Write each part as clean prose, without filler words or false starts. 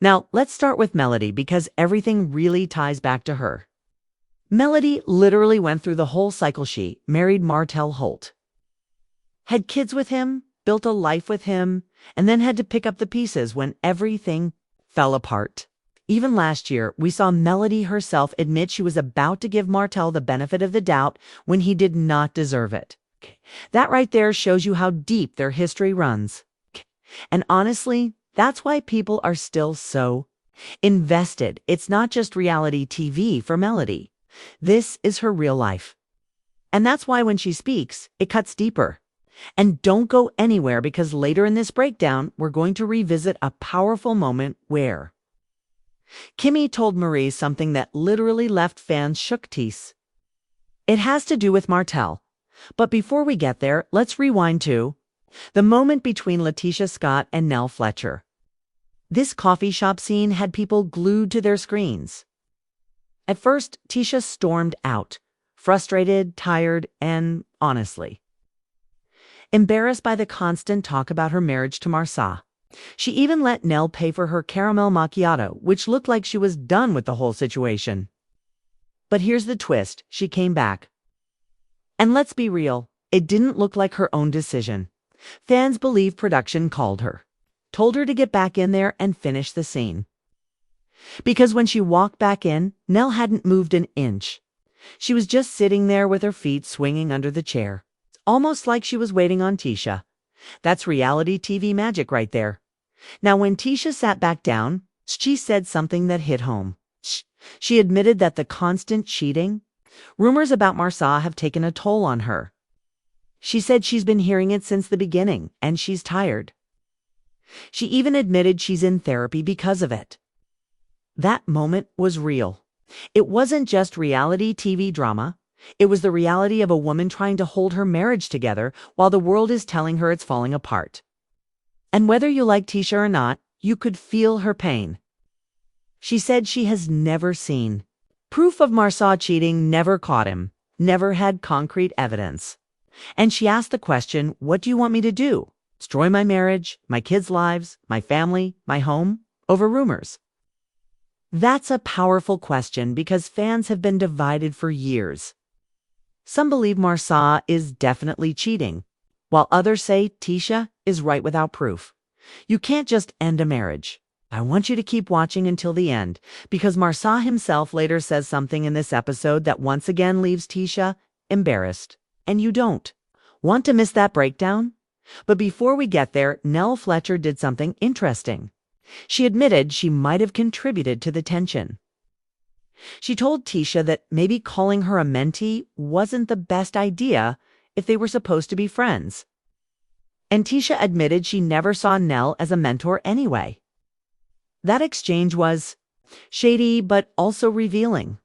Now, let's start with Melody because everything really ties back to her. Melody literally went through the whole cycle. She married Martell Holt, had kids with him, built a life with him, and then had to pick up the pieces when everything fell apart. Even last year, we saw Melody herself admit she was about to give Martell the benefit of the doubt when he did not deserve it. That right there shows you how deep their history runs. And honestly, that's why people are still so invested. It's not just reality TV for Melody. This is her real life. And that's why when she speaks, it cuts deeper. And don't go anywhere because later in this breakdown, we're going to revisit a powerful moment where Kimmy told Maurice something that literally left fans shook teeth. It has to do with Martell. But before we get there, let's rewind to the moment between Letitia Scott and Nell Fletcher. This coffee shop scene had people glued to their screens. At first, Tisha stormed out, frustrated, tired, and, honestly, embarrassed by the constant talk about her marriage to Marsa. She even let Nell pay for her caramel macchiato, which looked like she was done with the whole situation. But here's the twist. She came back. And let's be real, it didn't look like her own decision. Fans believe production called her, told her to get back in there and finish the scene. Because when she walked back in, Nell hadn't moved an inch. She was just sitting there with her feet swinging under the chair, almost like she was waiting on Tisha. That's reality TV magic right there. Now, when Tisha sat back down, she said something that hit home. She admitted that the constant cheating, rumors about Marsa have taken a toll on her. She said she's been hearing it since the beginning, and she's tired. She even admitted she's in therapy because of it. That moment was real. It wasn't just reality TV drama. It was the reality of a woman trying to hold her marriage together while the world is telling her it's falling apart. And whether you like Tisha or not, you could feel her pain. She said she has never seen proof of Marsa cheating, never caught him, never had concrete evidence. And she asked the question, what do you want me to do? Destroy my marriage, my kids' lives, my family, my home, over rumors? That's a powerful question because fans have been divided for years. Some believe Marsa is definitely cheating, while others say Tisha is right without proof. You can't just end a marriage. I want you to keep watching until the end, because Marsa himself later says something in this episode that once again leaves Tisha embarrassed. And you don't want to miss that breakdown? But before we get there, Nell Fletcher did something interesting. She admitted she might have contributed to the tension. She told Tisha that maybe calling her a mentee wasn't the best idea if they were supposed to be friends. And Tisha admitted she never saw Nell as a mentor anyway. That exchange was shady but also revealing.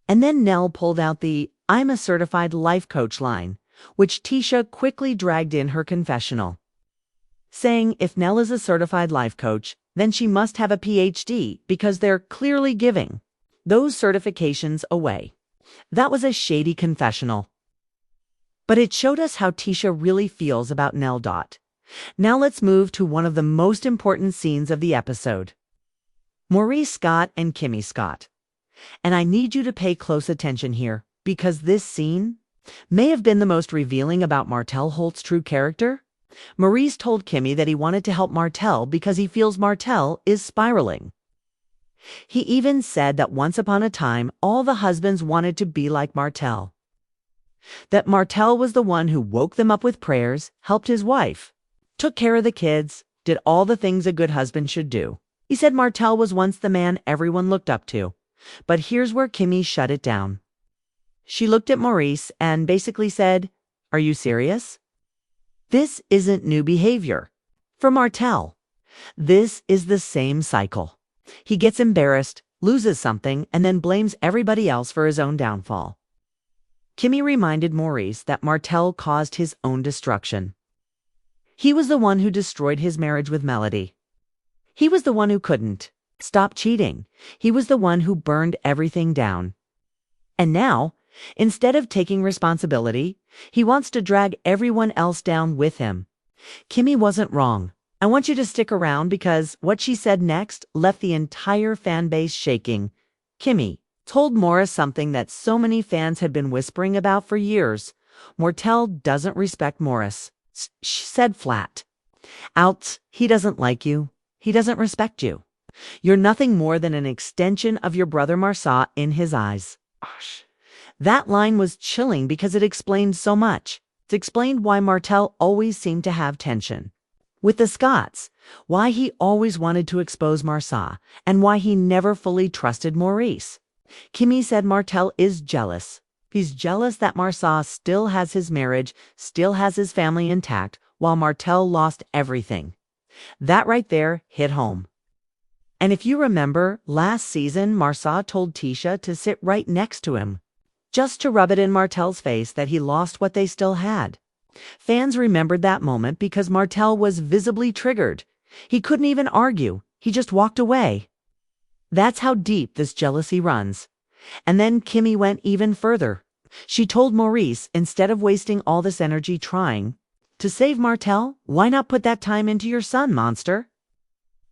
And then Nell pulled out the "I'm a certified life coach" line, which Tisha quickly dragged in her confessional, saying if Nell is a certified life coach, then she must have a PhD because they're clearly giving those certifications away. That was a shady confessional. But it showed us how Tisha really feels about Nell. Now let's move to one of the most important scenes of the episode. Maurice Scott and Kimmy Scott. And I need you to pay close attention here, because this scene may have been the most revealing about Martell Holt's true character. Maurice told Kimmy that he wanted to help Martell because he feels Martell is spiraling. He even said that once upon a time, all the husbands wanted to be like Martell. That Martell was the one who woke them up with prayers, helped his wife, took care of the kids, did all the things a good husband should do. He said Martell was once the man everyone looked up to. But here's where Kimmy shut it down. She looked at Maurice and basically said, "Are you serious? This isn't new behavior for Martell. This is the same cycle. He gets embarrassed, loses something, and then blames everybody else for his own downfall." Kimmy reminded Maurice that Martell caused his own destruction. He was the one who destroyed his marriage with Melody. He was the one who couldn't stop cheating. He was the one who burned everything down. And now, instead of taking responsibility, he wants to drag everyone else down with him. Kimmy wasn't wrong. I want you to stick around because what she said next left the entire fan base shaking. Kimmy told Morris something that so many fans had been whispering about for years. Martell doesn't respect Morris. She said flat out, he doesn't like you. He doesn't respect you. You're nothing more than an extension of your brother Marsa in his eyes. Gosh. That line was chilling because it explained so much. It explained why Martell always seemed to have tension with the Scots, why he always wanted to expose Marsa, and why he never fully trusted Maurice. Kimmy said Martell is jealous. He's jealous that Marsa still has his marriage, still has his family intact, while Martell lost everything. That right there hit home. And if you remember, last season Marsa told Tisha to sit right next to him, just to rub it in Martell's face that he lost what they still had. Fans remembered that moment because Martell was visibly triggered. He couldn't even argue. He just walked away. That's how deep this jealousy runs. And then Kimmy went even further. She told Maurice, instead of wasting all this energy trying to save Martell, why not put that time into your son, monster?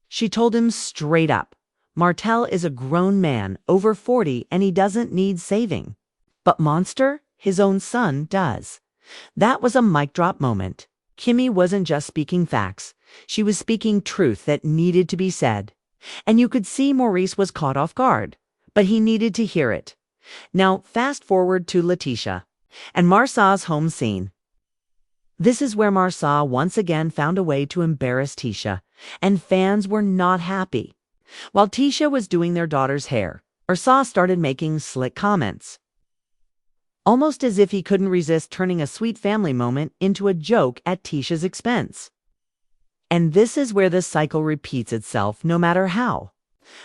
She told him straight up, Martell is a grown man, over 40, and he doesn't need saving. But monster, his own son, does. That was a mic drop moment. Kimmy wasn't just speaking facts. She was speaking truth that needed to be said. And you could see Maurice was caught off guard, but he needed to hear it. Now, fast forward to Letitia and Marsa's home scene. This is where Marsa once again found a way to embarrass Tisha, and fans were not happy. While Tisha was doing their daughter's hair, Marsa started making slick comments, almost as if he couldn't resist turning a sweet family moment into a joke at Tisha's expense. And this is where the cycle repeats itself no matter how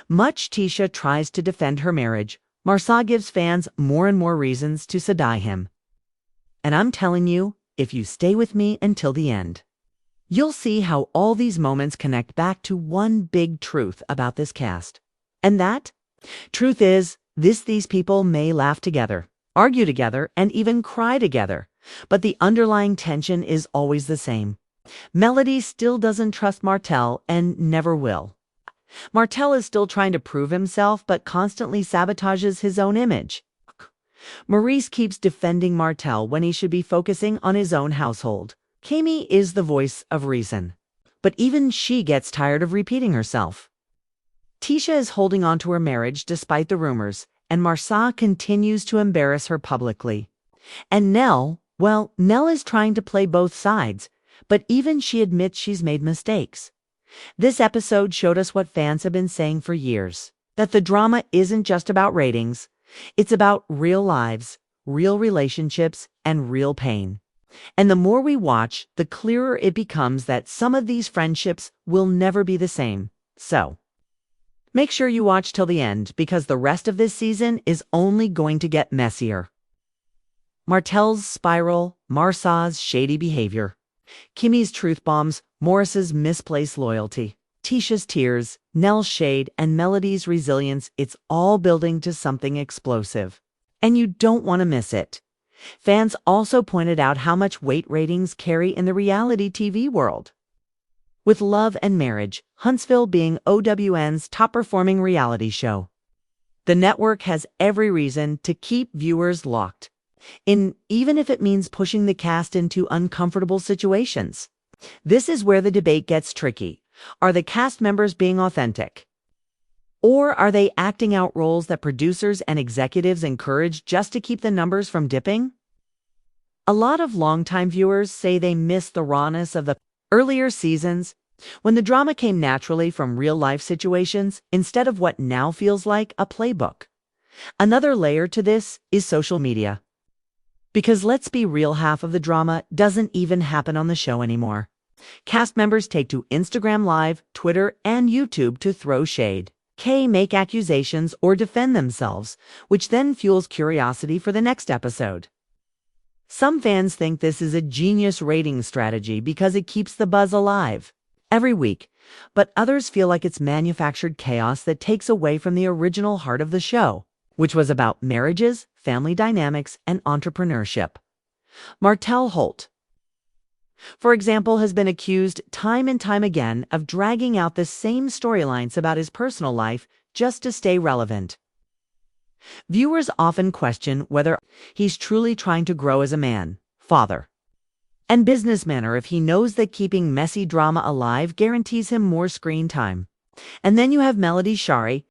much Tisha tries to defend her marriage. Marsa gives fans more and more reasons to side him. And I'm telling you, if you stay with me until the end, you'll see how all these moments connect back to one big truth about this cast. And that truth is, these people may laugh together, argue together, and even cry together, but the underlying tension is always the same. Melody still doesn't trust Martell and never will. Martell is still trying to prove himself but constantly sabotages his own image. Maurice keeps defending Martell when he should be focusing on his own household. Kimmy is the voice of reason, but even she gets tired of repeating herself. Tisha is holding on to her marriage despite the rumors, and Marsa continues to embarrass her publicly. And Nell is trying to play both sides, but even she admits she's made mistakes. This episode showed us what fans have been saying for years, that the drama isn't just about ratings. It's about real lives, real relationships, and real pain. And the more we watch, the clearer it becomes that some of these friendships will never be the same. So, make sure you watch till the end because the rest of this season is only going to get messier. Martell's spiral, Marsa's shady behavior, Kimmy's truth bombs, Morris's misplaced loyalty, Tisha's tears, Nell's shade, and Melody's resilience, it's all building to something explosive. And you don't want to miss it. Fans also pointed out how much weight ratings carry in the reality TV world. With Love and Marriage, Huntsville being OWN's top-performing reality show, the network has every reason to keep viewers locked in, even if it means pushing the cast into uncomfortable situations. This is where the debate gets tricky. Are the cast members being authentic? Or are they acting out roles that producers and executives encourage just to keep the numbers from dipping? A lot of longtime viewers say they miss the rawness of the earlier seasons, when the drama came naturally from real-life situations instead of what now feels like a playbook. Another layer to this is social media. Because let's be real, half of the drama doesn't even happen on the show anymore. Cast members take to Instagram Live, Twitter, and YouTube to throw shade, make accusations, or defend themselves, which then fuels curiosity for the next episode. Some fans think this is a genius rating strategy because it keeps the buzz alive every week, but others feel like it's manufactured chaos that takes away from the original heart of the show, which was about marriages, family dynamics, and entrepreneurship. Martell Holt. for example, has been accused time and time again of dragging out the same storylines about his personal life just to stay relevant. Viewers often question whether he's truly trying to grow as a man, father, and businessman, or if he knows that keeping messy drama alive guarantees him more screen time. And then you have Melody Shari,